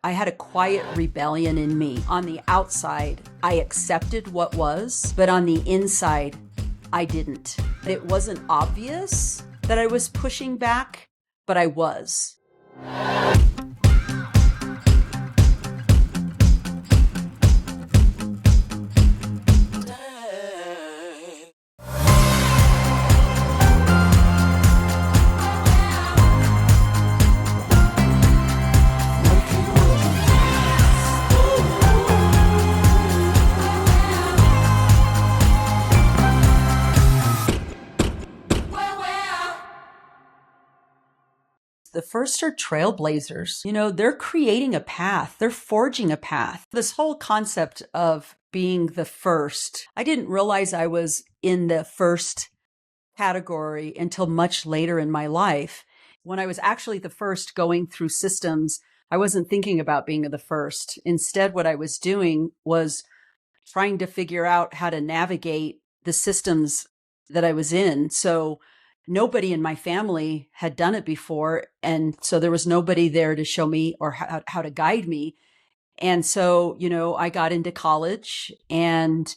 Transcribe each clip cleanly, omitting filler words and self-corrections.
I had a quiet rebellion in me. On the outside, I accepted what was, but on the inside, I didn't. It wasn't obvious that I was pushing back, but I was. The first are trailblazers. They're creating a path. They're forging a path. This whole concept of being the first, I didn't realize I was in the first category until much later in my life. When I was actually the first going through systems, I wasn't thinking about being the first. Instead, what I was doing was trying to figure out how to navigate the systems that I was in. So nobody in my family had done it before. And so there was nobody there to show me or how to guide me. And so, I got into college and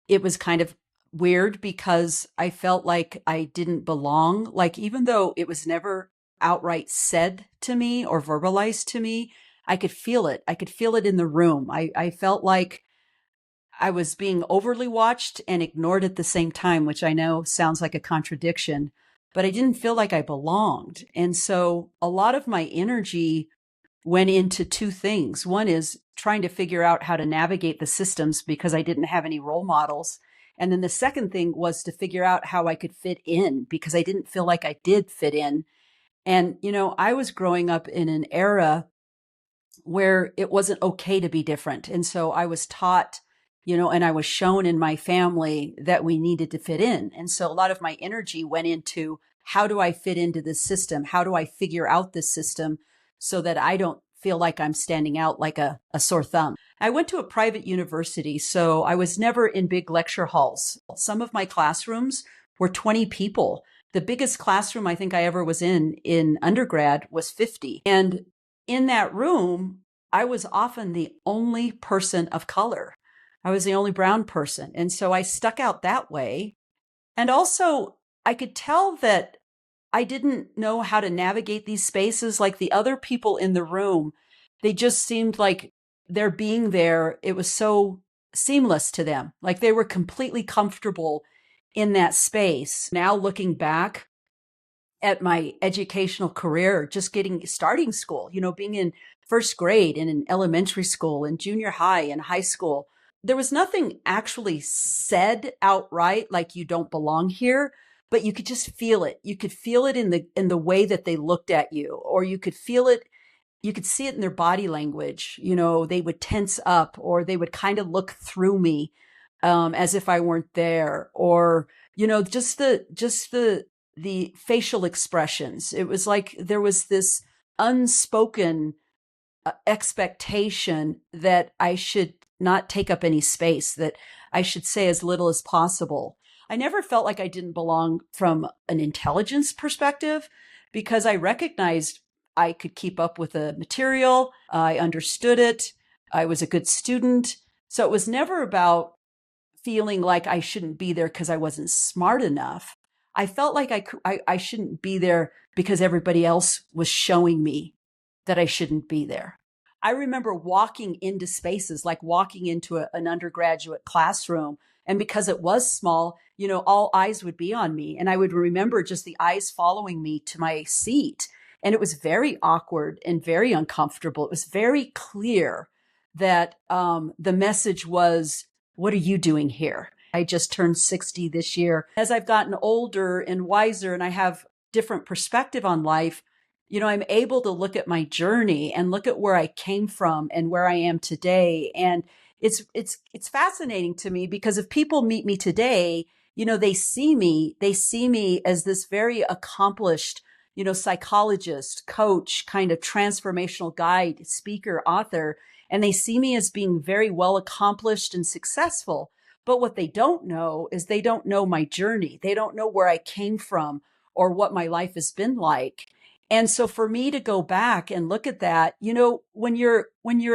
it was kind of weird because I felt like I didn't belong. Like, even though it was never outright said to me or verbalized to me, I could feel it. I could feel it in the room. I felt like I was being overly watched and ignored at the same time, which I know sounds like a contradiction, but I didn't feel like I belonged. And so a lot of my energy went into two things. One is trying to figure out how to navigate the systems because I didn't have any role models. And then the second thing was to figure out how I could fit in because I didn't feel like I did fit in. And, I was growing up in an era where it wasn't okay to be different. And so I was taught, and I was shown in my family that we needed to fit in. And so a lot of my energy went into how do I fit into this system? How do I figure out this system so that I don't feel like I'm standing out like a sore thumb? I went to a private university, so I was never in big lecture halls. Some of my classrooms were 20 people. The biggest classroom I think I ever was in undergrad was 50. And in that room, I was often the only person of color. I was the only brown person. And so I stuck out that way. And also, I could tell that I didn't know how to navigate these spaces like the other people in the room. They just seemed like their being there, it was so seamless to them. Like they were completely comfortable in that space. Now looking back at my educational career, just starting school, being in first grade and in elementary school and junior high and high school, there was nothing actually said outright, like you don't belong here, but you could just feel it. You could feel it in the way that they looked at you, or you could feel it. You could see it in their body language. They would tense up or they would kind of look through me, as if I weren't there, or, just the facial expressions. It was like there was this unspoken expectation that I should not take up any space, that I should say as little as possible. I never felt like I didn't belong from an intelligence perspective because I recognized I could keep up with the material. I understood it. I was a good student. So it was never about feeling like I shouldn't be there because I wasn't smart enough. I felt like I shouldn't be there because everybody else was showing me that I shouldn't be there. I remember walking into spaces, like walking into an undergraduate classroom. And because it was small, all eyes would be on me. And I would remember just the eyes following me to my seat. And it was very awkward and very uncomfortable. It was very clear that the message was, what are you doing here? I just turned 60 this year. As I've gotten older and wiser and I have different perspective on life, I'm able to look at my journey and look at where I came from and where I am today. And it's fascinating to me because if people meet me today, they see me as this very accomplished, psychologist, coach, kind of transformational guide, speaker, author, and they see me as being very well accomplished and successful. But what they don't know is they don't know my journey. They don't know where I came from or what my life has been like. And so for me to go back and look at that, when you're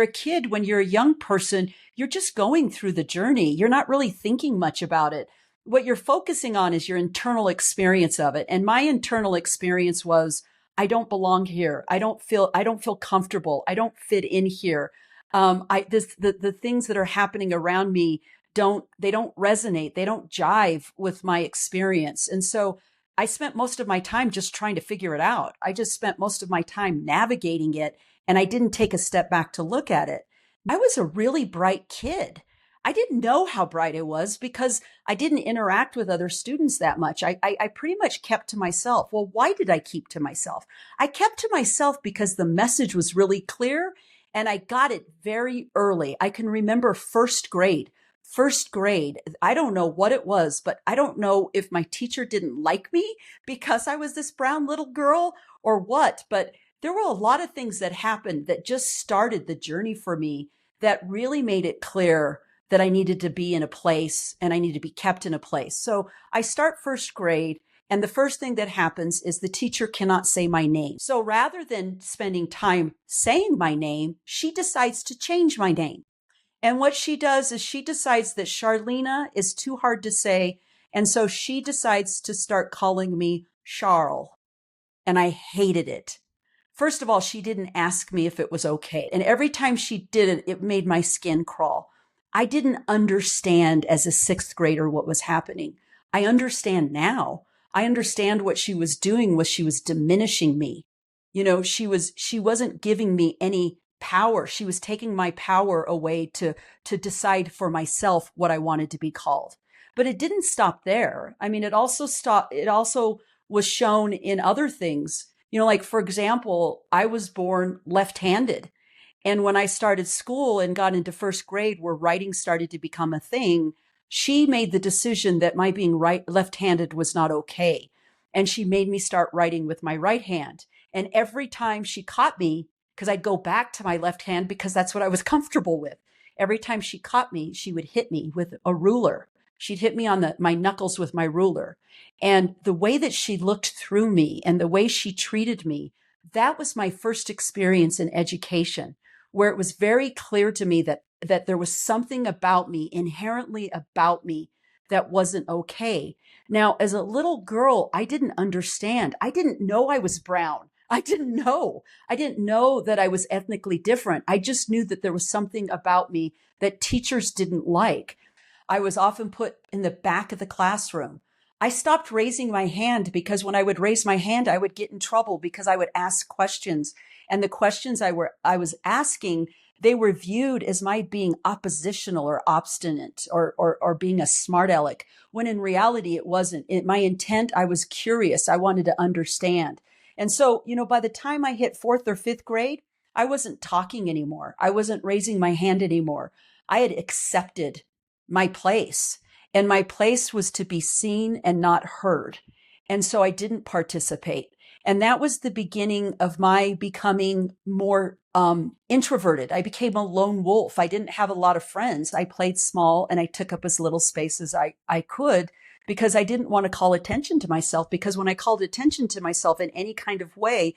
a kid, when you're a young person, you're just going through the journey. You're not really thinking much about it. What you're focusing on is your internal experience of it. And my internal experience was, I don't belong here. I don't feel comfortable. I don't fit in here. The things that are happening around me don't resonate. They don't jive with my experience. And so I spent most of my time just trying to figure it out. I just spent most of my time navigating it, and I didn't take a step back to look at it. I was a really bright kid. I didn't know how bright I was because I didn't interact with other students that much. I pretty much kept to myself. Well, why did I keep to myself? I kept to myself because the message was really clear and I got it very early. I can remember first grade. First grade, I don't know what it was, but I don't know if my teacher didn't like me because I was this brown little girl or what, but there were a lot of things that happened that just started the journey for me that really made it clear that I needed to be in a place and I needed to be kept in a place. So I start first grade, and the first thing that happens is the teacher cannot say my name. So rather than spending time saying my name, she decides to change my name. And what she does is she decides that Charleanea is too hard to say. And so she decides to start calling me Charles. And I hated it. First of all, she didn't ask me if it was okay. And every time she did it, it made my skin crawl. I didn't understand as a sixth grader what was happening. I understand now. I understand what she was doing was she was diminishing me. She wasn't giving me any power. She was taking my power away to decide for myself what I wanted to be called. But it didn't stop there. I mean, it also was shown in other things. Like for example, I was born left-handed. And when I started school and got into first grade where writing started to become a thing, she made the decision that my being left-handed was not okay. And she made me start writing with my right hand. And every time she caught me, because I'd go back to my left hand because that's what I was comfortable with. Every time she caught me, she would hit me with a ruler. She'd hit me on my knuckles with my ruler. And the way that she looked through me and the way she treated me, that was my first experience in education, where it was very clear to me that there was something about me, inherently about me, that wasn't okay. Now, as a little girl, I didn't understand. I didn't know I was brown. I didn't know. I didn't know that I was ethnically different. I just knew that there was something about me that teachers didn't like. I was often put in the back of the classroom. I stopped raising my hand because when I would raise my hand, I would get in trouble because I would ask questions. And the questions I was asking, they were viewed as my being oppositional or obstinate or being a smart aleck, when in reality it wasn't. My intent, I was curious. I wanted to understand. And so, by the time I hit fourth or fifth grade, I wasn't talking anymore. I wasn't raising my hand anymore. I had accepted my place, and my place was to be seen and not heard. And so I didn't participate. And that was the beginning of my becoming more introverted. I became a lone wolf. I didn't have a lot of friends. I played small and I took up as little space as I could because I didn't want to call attention to myself. Because when I called attention to myself in any kind of way,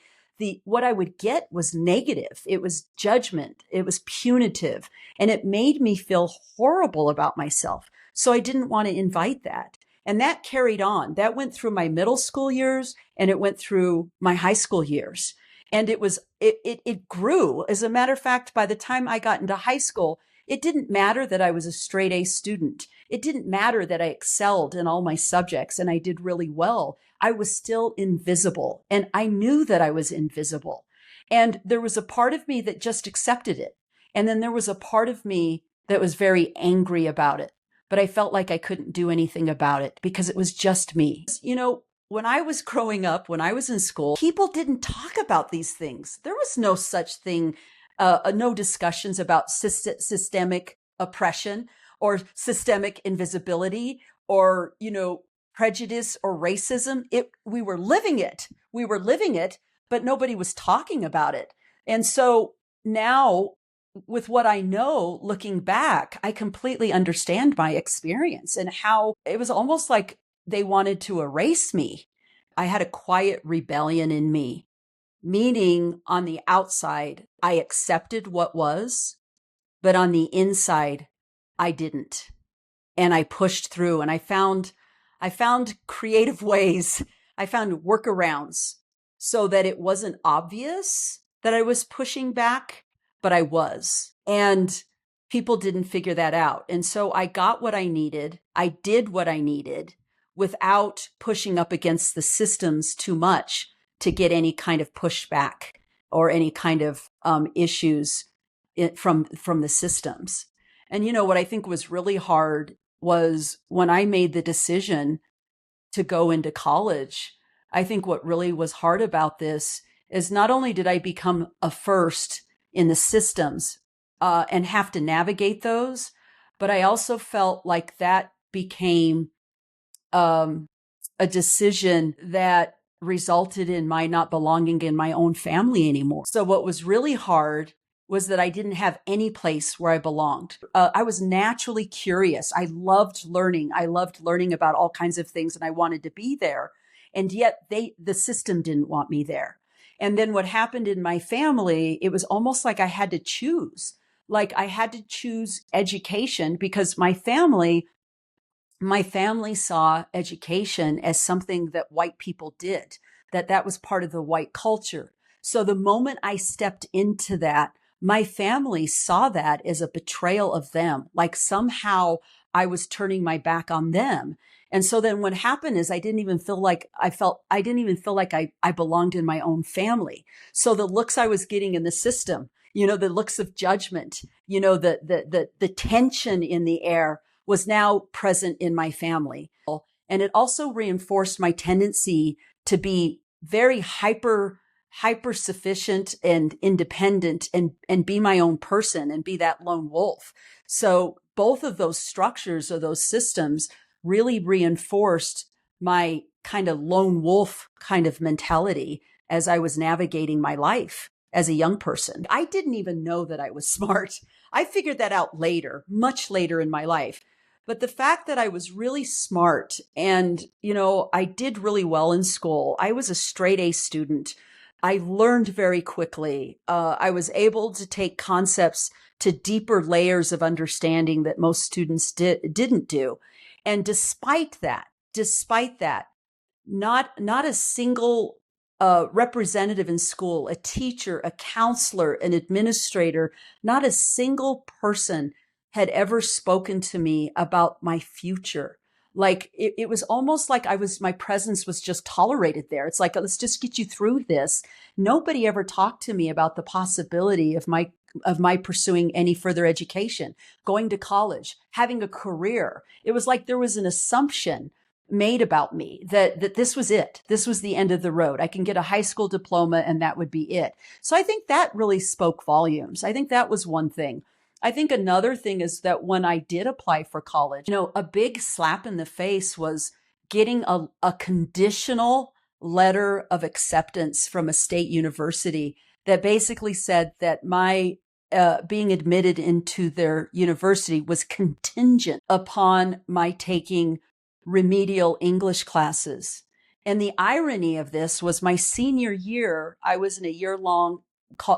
what I would get was negative. It was judgment. It was punitive. And it made me feel horrible about myself. So I didn't want to invite that. And that carried on. That went through my middle school years and it went through my high school years. And it grew. As a matter of fact, by the time I got into high school, it didn't matter that I was a straight A student. It didn't matter that I excelled in all my subjects and I did really well. I was still invisible, and I knew that I was invisible. And there was a part of me that just accepted it. And then there was a part of me that was very angry about it. But I felt like I couldn't do anything about it because it was just me. When I was growing up, when I was in school, people didn't talk about these things. There was no such thing, no discussions about systemic oppression or systemic invisibility or, prejudice or racism. We were living it. We were living it, but nobody was talking about it. And so now, with what I know, looking back, I completely understand my experience and how it was almost like they wanted to erase me. I had a quiet rebellion in me meaning on the outside, I accepted what was, but on the inside, I didn't. And I pushed through and I found creative ways. I found workarounds so that it wasn't obvious that I was pushing back, but I was. And people didn't figure that out. And so I got what I needed. I did what I needed without pushing up against the systems too much to get any kind of pushback or any kind of issues from the systems. And what I think was really hard was when I made the decision to go into college. I think what really was hard about this is not only did I become a first in the systems and have to navigate those, but I also felt like that became um, a decision that resulted in my not belonging in my own family anymore. So what was really hard was that I didn't have any place where I belonged. I was naturally curious. I loved learning. I loved learning about all kinds of things and I wanted to be there. And yet the system didn't want me there. And then what happened in my family, it was almost like I had to choose. Like I had to choose education because my family saw education as something that white people did, that was part of the white culture. So the moment I stepped into that, my family saw that as a betrayal of them, like somehow I was turning my back on them. And so then what happened is I didn't even feel like I belonged in my own family. So the looks I was getting in the system, the looks of judgment, the tension in the air was now present in my family. And it also reinforced my tendency to be very hyper sufficient and independent and be my own person and be that lone wolf. So both of those structures or those systems really reinforced my kind of lone wolf kind of mentality as I was navigating my life as a young person. I didn't even know that I was smart. I figured that out later, much later in my life. But the fact that I was really smart and, I did really well in school. I was a straight A student. I learned very quickly. I was able to take concepts to deeper layers of understanding that most students didn't do. And despite that, not a single representative in school, a teacher, a counselor, an administrator, not a single person had ever spoken to me about my future. Like it was almost like my presence was just tolerated there. It's like, let's just get you through this. Nobody ever talked to me about the possibility of my pursuing any further education, going to college, having a career. It was like there was an assumption made about me that this was it. This was the end of the road. I can get a high school diploma and that would be it. So I think that really spoke volumes. I think that was one thing. I think another thing is that when I did apply for college, a big slap in the face was getting a conditional letter of acceptance from a state university that basically said that my being admitted into their university was contingent upon my taking remedial English classes. And the irony of this was my senior year, I was in a year-long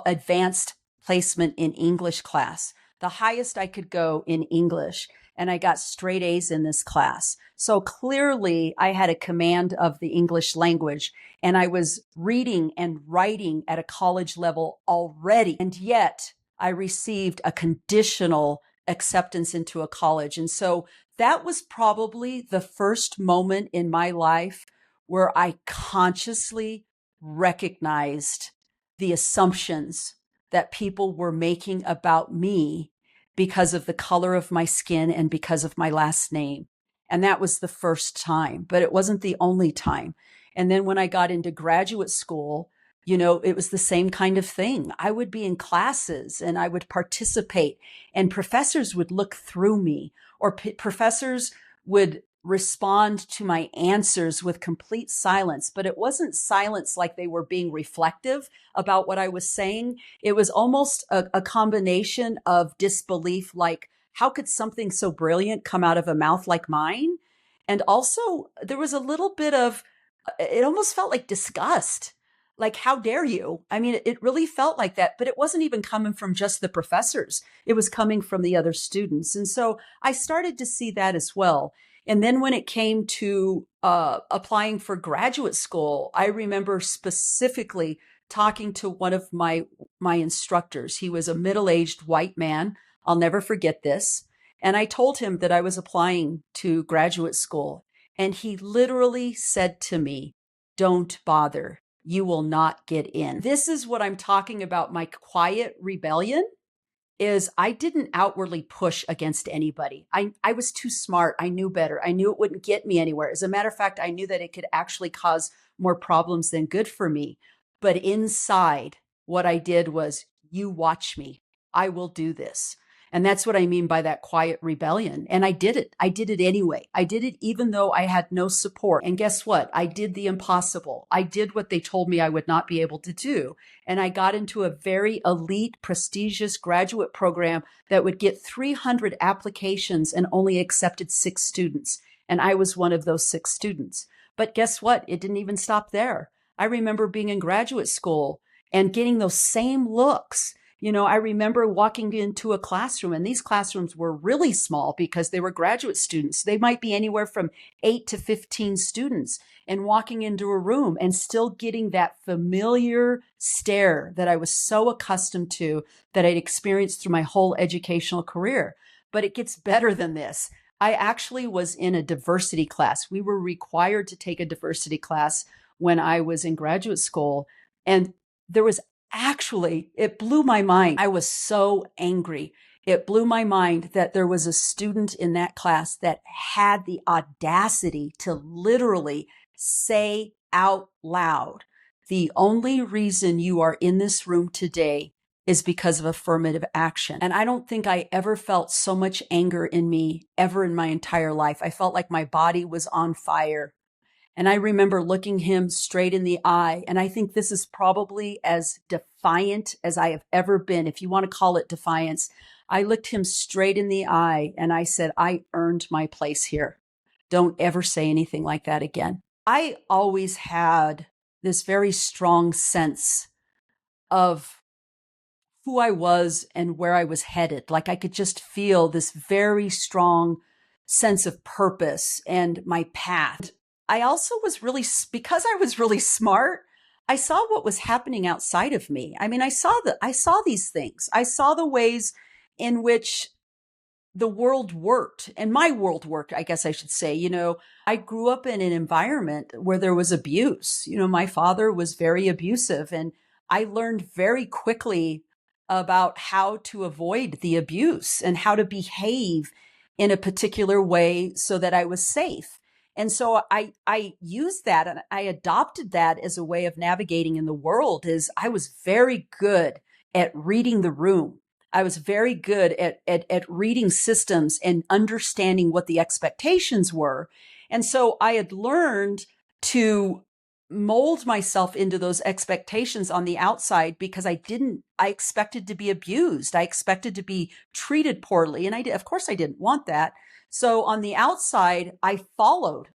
advanced placement in English class, the highest I could go in English. And I got straight A's in this class. So clearly I had a command of the English language and I was reading and writing at a college level already. And yet I received a conditional acceptance into a college. And so that was probably the first moment in my life where I consciously recognized the assumptions that people were making about me because of the color of my skin and because of my last name. And that was the first time, but it wasn't the only time. And then when I got into graduate school, it was the same kind of thing. I would be in classes and I would participate and professors would look through me or professors would respond to my answers with complete silence, but it wasn't silence like they were being reflective about what I was saying. It was almost a combination of disbelief, like, how could something so brilliant come out of a mouth like mine? And also there was a little bit of, it almost felt like disgust. like, how dare you? I mean, it really felt like that, but it wasn't even coming from just the professors. It was coming from the other students. And so I started to see that as well. And then when it came to applying for graduate school, I remember specifically talking to one of my instructors. He was a middle-aged white man. I'll never forget this. And I told him that I was applying to graduate school. And he literally said to me, "Don't bother. You will not get in." This is what I'm talking about. My quiet rebellion is I didn't outwardly push against anybody. I was too smart. I knew better. I knew it wouldn't get me anywhere. As a matter of fact, I knew that it could actually cause more problems than good for me. But inside, what I did was, you watch me. I will do this. And that's what I mean by that quiet rebellion. And I did it. I did it anyway. I did it even though I had no support. And guess what? I did the impossible. I did what they told me I would not be able to do. And I got into a very elite, prestigious graduate program that would get 300 applications and only accepted 6 students. And I was one of those 6 students. But guess what? It didn't even stop there. I remember being in graduate school and getting those same looks. I remember walking into a classroom, and these classrooms were really small because they were graduate students. They might be anywhere from 8 to 15 students, and walking into a room and still getting that familiar stare that I was so accustomed to, that I'd experienced through my whole educational career. But it gets better than this. I actually was in a diversity class. We were required to take a diversity class when I was in graduate school. And there was it blew my mind. I was so angry. It blew my mind that there was a student in that class that had the audacity to literally say out loud, "The only reason you are in this room today is because of affirmative action." And I don't think I ever felt so much anger in me ever in my entire life. I felt like my body was on fire. And I remember looking him straight in the eye. And I think this is probably as defiant as I have ever been. If you want to call it defiance, I looked him straight in the eye and I said, "I earned my place here. Don't ever say anything like that again." I always had this very strong sense of who I was and where I was headed. Like I could just feel this very strong sense of purpose and my path. I also because I was really smart, I saw what was happening outside of me. I mean, I saw these things. I saw the ways in which the world worked, and my world worked, I guess I should say. I grew up in an environment where there was abuse. My father was very abusive, and I learned very quickly about how to avoid the abuse and how to behave in a particular way so that I was safe. And so I used that and I adopted that as a way of navigating in the world. Is I was very good at reading the room. I was very good at reading systems and understanding what the expectations were. And so I had learned to mold myself into those expectations on the outside because I expected to be abused. I expected to be treated poorly. And of course I didn't want that. So on the outside, I followed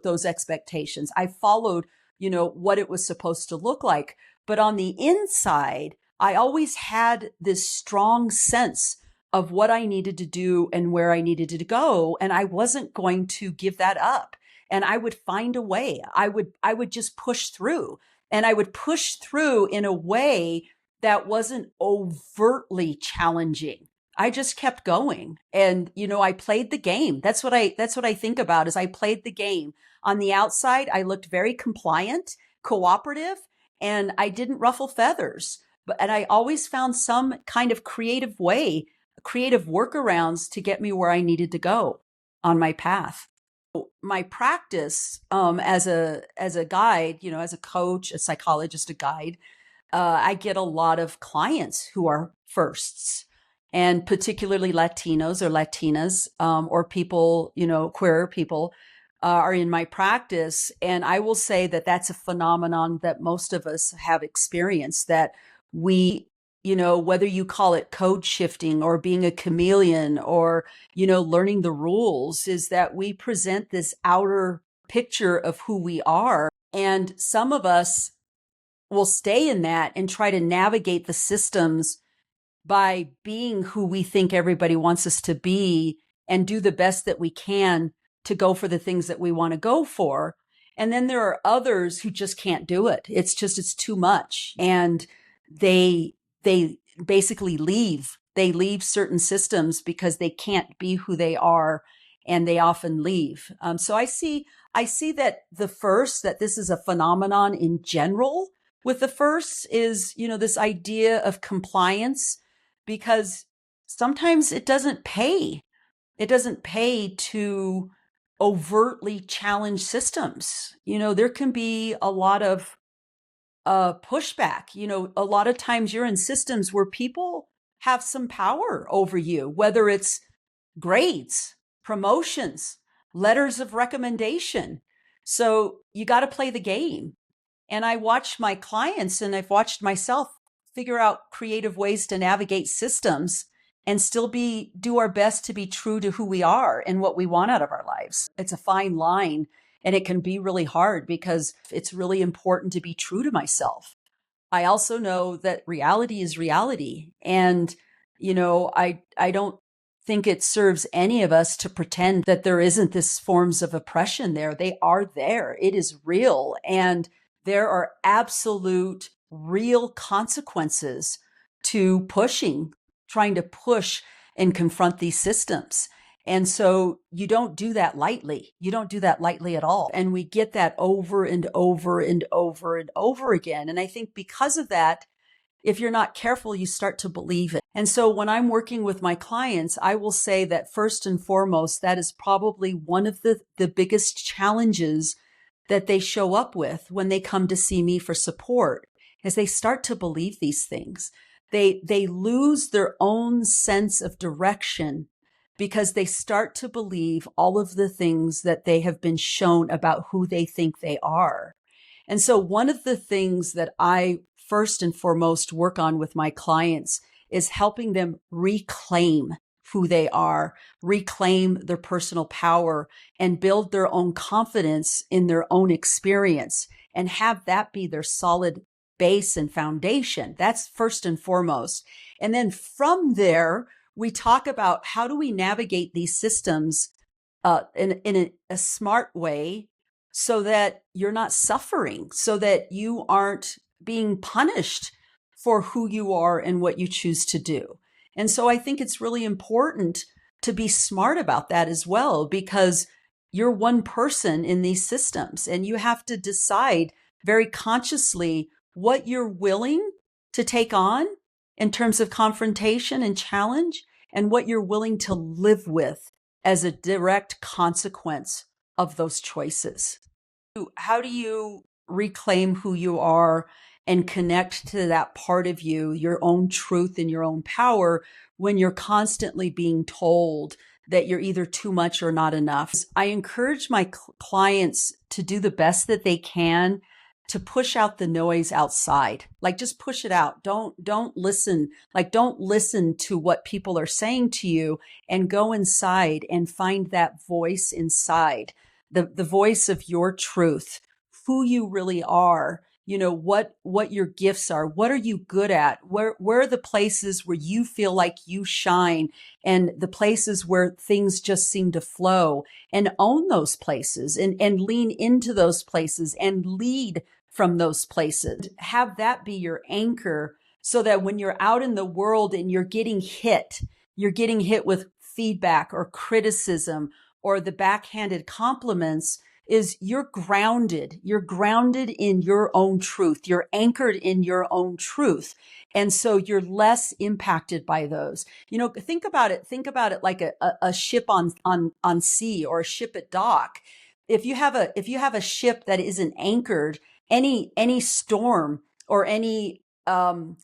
those expectations. I followed, what it was supposed to look like. But on the inside, I always had this strong sense of what I needed to do and where I needed to go. And I wasn't going to give that up. And I would find a way. I would just push through, and I would push through in a way that wasn't overtly challenging. I just kept going. And, I played the game. That's what I think about is I played the game. On the outside, I looked very compliant, cooperative, and I didn't ruffle feathers. And I always found some kind of creative workarounds to get me where I needed to go on my path. My practice as a guide, as a coach, a psychologist, a guide, I get a lot of clients who are firsts, and particularly Latinos or Latinas, or people, queer people are in my practice. And I will say that that's a phenomenon that most of us have experienced, that we, whether you call it code shifting or being a chameleon or, learning the rules, is that we present this outer picture of who we are. And some of us we'll stay in that and try to navigate the systems by being who we think everybody wants us to be and do the best that we can to go for the things that we want to go for. And then there are others who just can't do it. It's too much. And they basically leave. They leave certain systems because they can't be who they are, and they often leave. So I see that that this is a phenomenon in general with the first is, this idea of compliance, because sometimes it doesn't pay. It doesn't pay to overtly challenge systems. There can be a lot of pushback. A lot of times you're in systems where people have some power over you, whether it's grades, promotions, letters of recommendation. So you got to play the game. And I watch my clients and I've watched myself figure out creative ways to navigate systems and still do our best to be true to who we are and what we want out of our lives. It's a fine line, and it can be really hard because it's really important to be true to myself. I also know that reality is reality. And, I don't think it serves any of us to pretend that there isn't this forms of oppression there. They are there. It is real. And there are absolute real consequences to trying to push and confront these systems. And so you don't do that lightly. You don't do that lightly at all. And we get that over and over and over and over again. And I think because of that, if you're not careful, you start to believe it. And so when I'm working with my clients, I will say that first and foremost, that is probably one of the biggest challenges that they show up with when they come to see me for support, is they start to believe these things. They lose their own sense of direction because they start to believe all of the things that they have been shown about who they think they are. And so one of the things that I first and foremost work on with my clients is helping them reclaim who they are, reclaim their personal power, and build their own confidence in their own experience, and have that be their solid base and foundation. That's first and foremost. And then from there, we talk about how do we navigate these systems in a smart way so that you're not suffering, so that you aren't being punished for who you are and what you choose to do. And so I think it's really important to be smart about that as well, because you're one person in these systems and you have to decide very consciously what you're willing to take on in terms of confrontation and challenge, and what you're willing to live with as a direct consequence of those choices. How do you reclaim who you are and connect to that part of you, your own truth and your own power, when you're constantly being told that you're either too much or not enough? I encourage my clients to do the best that they can to push out the noise outside. Like, just push it out. Don't listen. Like, don't listen to what people are saying to you, and go inside and find that voice inside, the voice of your truth, who you really are, what your gifts are, what are you good at, where are the places where you feel like you shine, and the places where things just seem to flow, and own those places and lean into those places and lead from those places. Have that be your anchor, so that when you're out in the world and you're getting hit with feedback or criticism or the backhanded compliments, is you're grounded in your own truth. You're anchored in your own truth. And so you're less impacted by those. Think about it like a ship on sea, or a ship at dock. If you have a ship that isn't anchored, any storm or any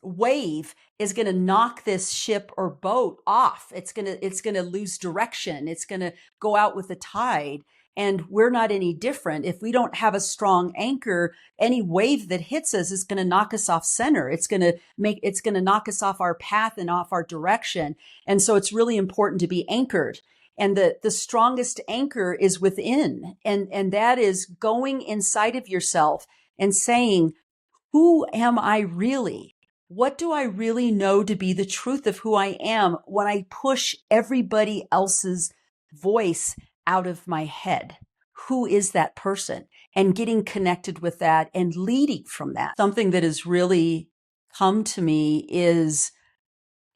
wave is going to knock this ship or boat off. It's going to lose direction. It's going to go out with the tide. And we're not any different. If we don't have a strong anchor, any wave that hits us is going to knock us off center. It's going to knock us off our path and off our direction. And so it's really important to be anchored. And the strongest anchor is within. And that is going inside of yourself and saying, who am I really? What do I really know to be the truth of who I am when I push everybody else's voice out of my head? Who is that person? And getting connected with that and leading from that. Something that has really come to me is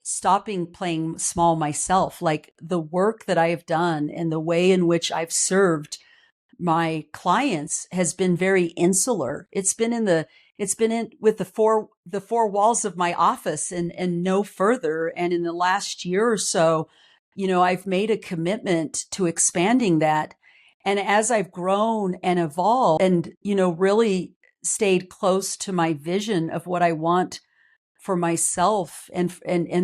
stopping playing small myself, like the work that I have done and the way in which I've served my clients has been very insular. It's been in with the four walls of my office and no further. And in the last year or so, I've made a commitment to expanding that. And as I've grown and evolved and, really stayed close to my vision of what I want for myself and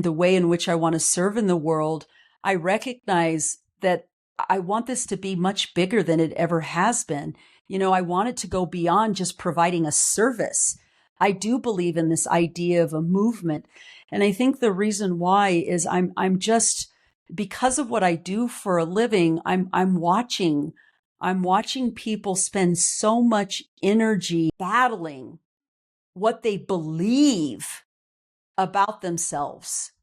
the way in which I want to serve in the world, I recognize that I want this to be much bigger than it ever has been. I want it to go beyond just providing a service. I do believe in this idea of a movement. And I think the reason why is I'm just, because of what I do for a living, I'm watching people spend so much energy battling what they believe about themselves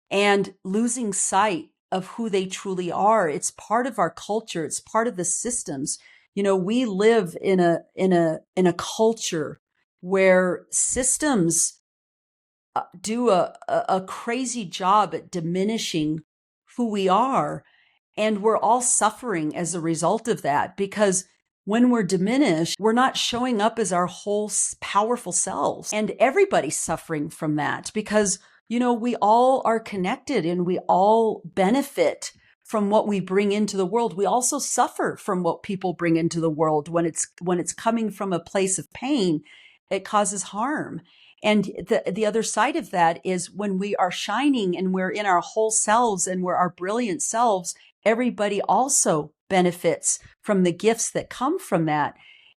and losing sight of who they truly are. It's part of our culture. It's part of the systems. We live in a culture where systems do a crazy job at diminishing who we are. And we're all suffering as a result of that, because when we're diminished, we're not showing up as our whole powerful selves. And everybody's suffering from that because, we all are connected and we all benefit from what we bring into the world. We also suffer from what people bring into the world. When it's coming from a place of pain, it causes harm. And the other side of that is when we are shining and we're in our whole selves and we're our brilliant selves, everybody also benefits from the gifts that come from that.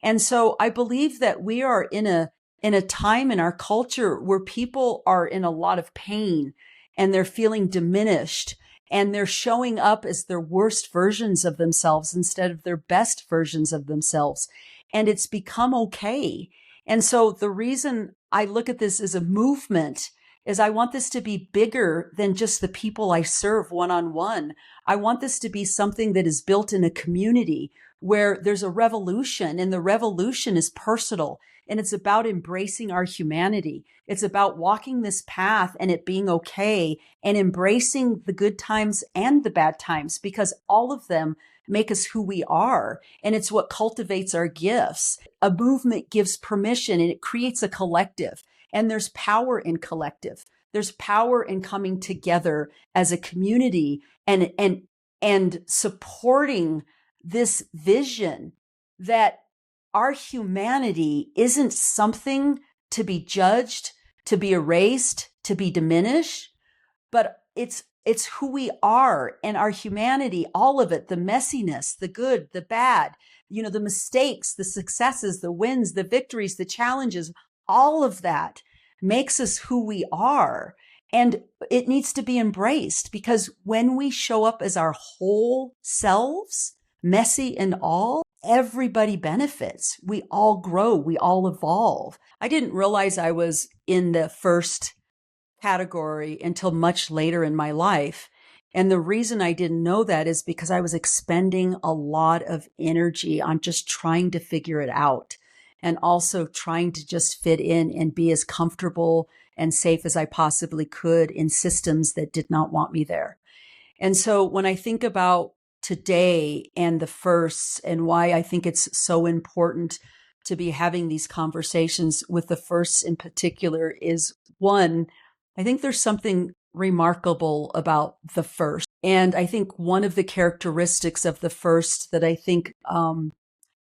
And so I believe that we are in a time in our culture where people are in a lot of pain and they're feeling diminished and they're showing up as their worst versions of themselves instead of their best versions of themselves. And it's become okay. And so the reason I look at this as a movement is I want this to be bigger than just the people I serve one-on-one. I want this to be something that is built in a community where there's a revolution, and the revolution is personal, and it's about embracing our humanity. It's about walking this path and it being okay and embracing the good times and the bad times, because all of them make us who we are. And it's what cultivates our gifts. A movement gives permission and it creates a collective. And there's power in collective. There's power in coming together as a community and supporting this vision that our humanity isn't something to be judged, to be erased, to be diminished, but it's who we are, and our humanity, all of it, the messiness, the good, the bad, the mistakes, the successes, the wins, the victories, the challenges, all of that makes us who we are. And it needs to be embraced, because when we show up as our whole selves, messy and all, everybody benefits. We all grow. We all evolve. I didn't realize I was in the first category until much later in my life. And the reason I didn't know that is because I was expending a lot of energy on just trying to figure it out, and also trying to just fit in and be as comfortable and safe as I possibly could in systems that did not want me there. And so when I think about today and the firsts, and why I think it's so important to be having these conversations with the firsts in particular, is one, I think there's something remarkable about the first. And I think one of the characteristics of the first that I think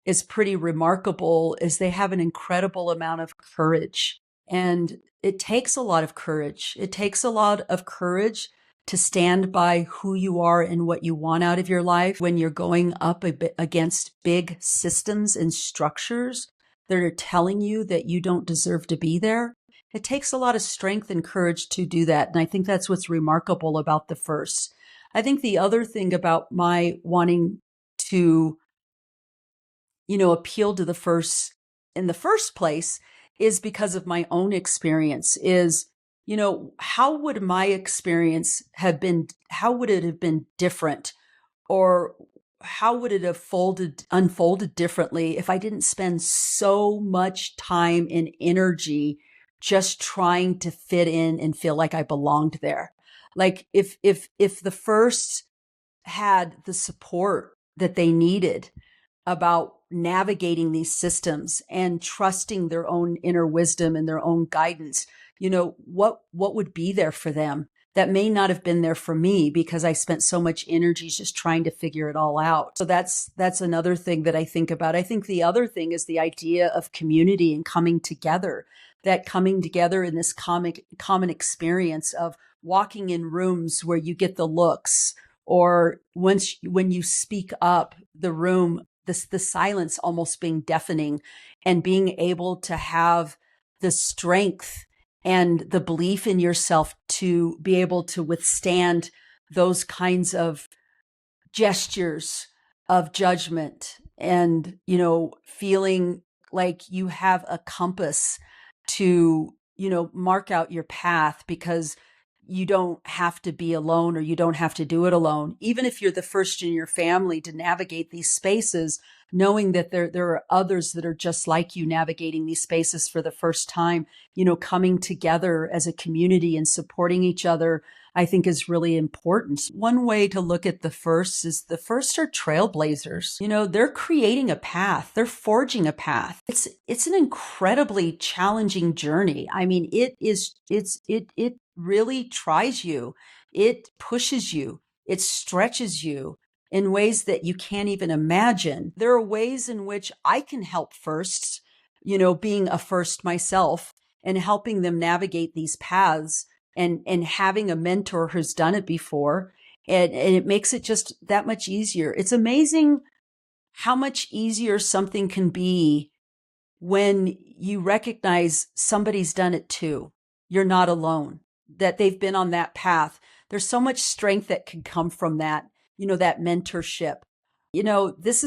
is pretty remarkable is they have an incredible amount of courage. And it takes a lot of courage. It takes a lot of courage to stand by who you are and what you want out of your life when you're going up against big systems and structures that are telling you that you don't deserve to be there. It takes a lot of strength and courage to do that. And I think that's what's remarkable about the first. I think the other thing about my wanting to, appeal to the first in the first place is because of my own experience is, how would my experience have been, how would it have been different? Or how would it have unfolded differently if I didn't spend so much time and energy just trying to fit in and feel like I belonged there? Like if the first had the support that they needed about navigating these systems and trusting their own inner wisdom and their own guidance, what would be there for them that may not have been there for me because I spent so much energy just trying to figure it all out. So that's another thing that I think about. I think the other thing is the idea of community and coming together, that coming together in this common experience of walking in rooms where you get the looks, or when you speak up, the room, the silence almost being deafening, and being able to have the strength and the belief in yourself to be able to withstand those kinds of gestures of judgment, and, feeling like you have a compass to, mark out your path, because you don't have to be alone, or you don't have to do it alone. Even if you're the first in your family to navigate these spaces, knowing that there are others that are just like you navigating these spaces for the first time, coming together as a community and supporting each other, I think is really important. One way to look at the first is the first are trailblazers. They're creating a path. They're forging a path. It's an incredibly challenging journey. I mean, it really tries you. It pushes you. It stretches you in ways that you can't even imagine. There are ways in which I can help firsts, being a first myself and helping them navigate these paths, and having a mentor who's done it before. And it makes it just that much easier. It's amazing how much easier something can be when you recognize somebody's done it too. You're not alone, that they've been on that path. There's so much strength that can come from that, that mentorship. This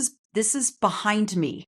is behind me.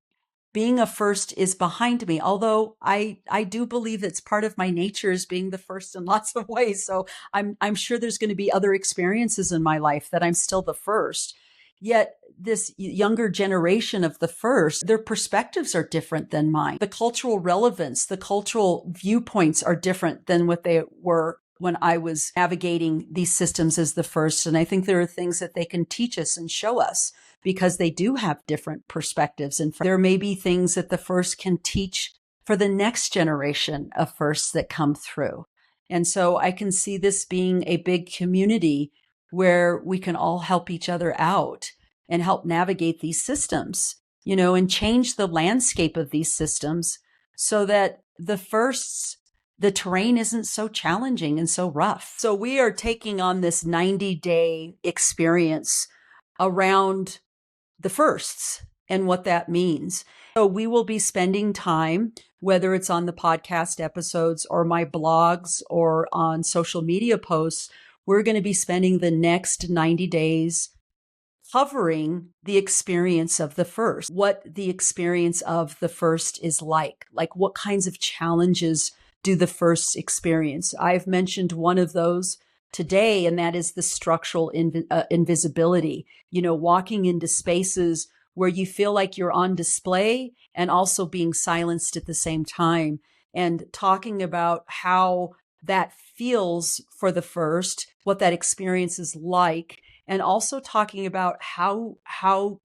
Being a first is behind me, although I do believe it's part of my nature is being the first in lots of ways. So I'm sure there's going to be other experiences in my life that I'm still the first. Yet this younger generation of the first, their perspectives are different than mine. The cultural relevance, the cultural viewpoints are different than what they were when I was navigating these systems as the first. And I think there are things that they can teach us and show us, because they do have different perspectives. And there may be things that the first can teach for the next generation of firsts that come through. And so I can see this being a big community where we can all help each other out and help navigate these systems, and change the landscape of these systems so that the terrain isn't so challenging and so rough. So we are taking on this 90-day experience around the firsts and what that means. So we will be spending time, whether it's on the podcast episodes or my blogs or on social media posts, we're going to be spending the next 90 days covering the experience of the first, what the experience of the first is like what kinds of challenges do the first experience. I've mentioned one of those today, and that is the structural invisibility, walking into spaces where you feel like you're on display and also being silenced at the same time, and talking about how that feels for the first, what that experience is like, and also talking about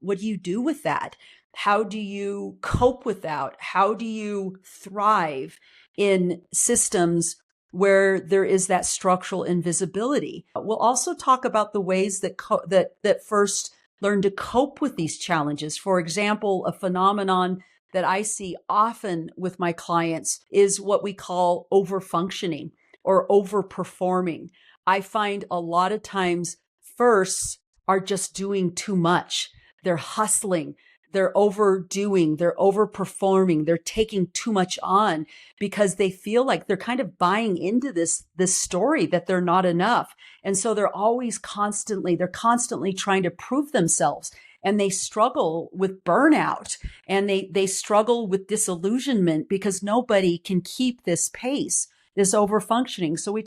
what do you do with that? How do you cope with that? How do you thrive in systems where there is that structural invisibility? We'll also talk about the ways that first learn to cope with these challenges. For example, a phenomenon that I see often with my clients is what we call overfunctioning or overperforming. I find a lot of times firsts are just doing too much. They're hustling. They're overdoing, they're overperforming, they're taking too much on because they feel like they're kind of buying into this story that they're not enough. And so they're constantly trying to prove themselves. and they struggle with burnout, and they struggle with disillusionment because nobody can keep this pace, this overfunctioning. So we'll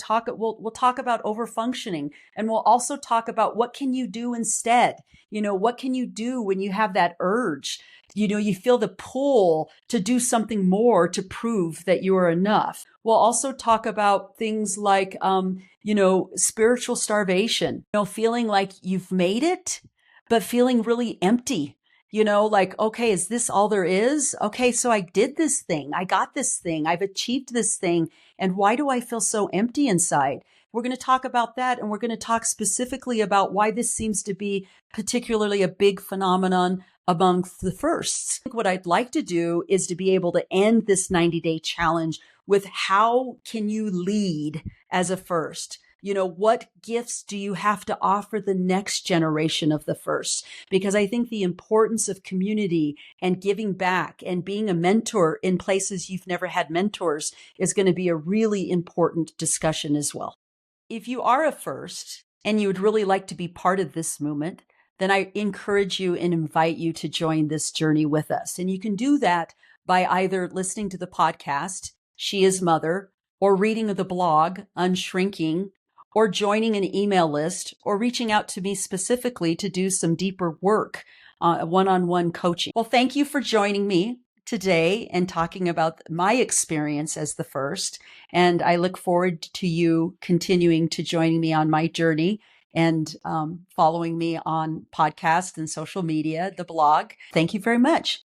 talk about overfunctioning, and we'll also talk about what can you do instead. What can you do when you have that urge? You feel the pull to do something more to prove that you are enough. We'll also talk about things like, spiritual starvation, feeling like you've made it, but feeling really empty. Like, okay, is this all there is? Okay, so I did this thing. I got this thing. I've achieved this thing. And why do I feel so empty inside? We're going to talk about that. And we're going to talk specifically about why this seems to be particularly a big phenomenon among the firsts. What I'd like to do is to be able to end this 90-day challenge with how can you lead as a first? What gifts do you have to offer the next generation of the first? Because I think the importance of community and giving back and being a mentor in places you've never had mentors is going to be a really important discussion as well. If you are a first and you would really like to be part of this movement, then I encourage you and invite you to join this journey with us. And you can do that by either listening to the podcast, She is Mother, or reading the blog, Unshrinking, or joining an email list, or reaching out to me specifically to do some deeper work, one-on-one coaching. Well, thank you for joining me today and talking about my experience as the first. And I look forward to you continuing to joining me on my journey and following me on podcast and social media, the blog. Thank you very much.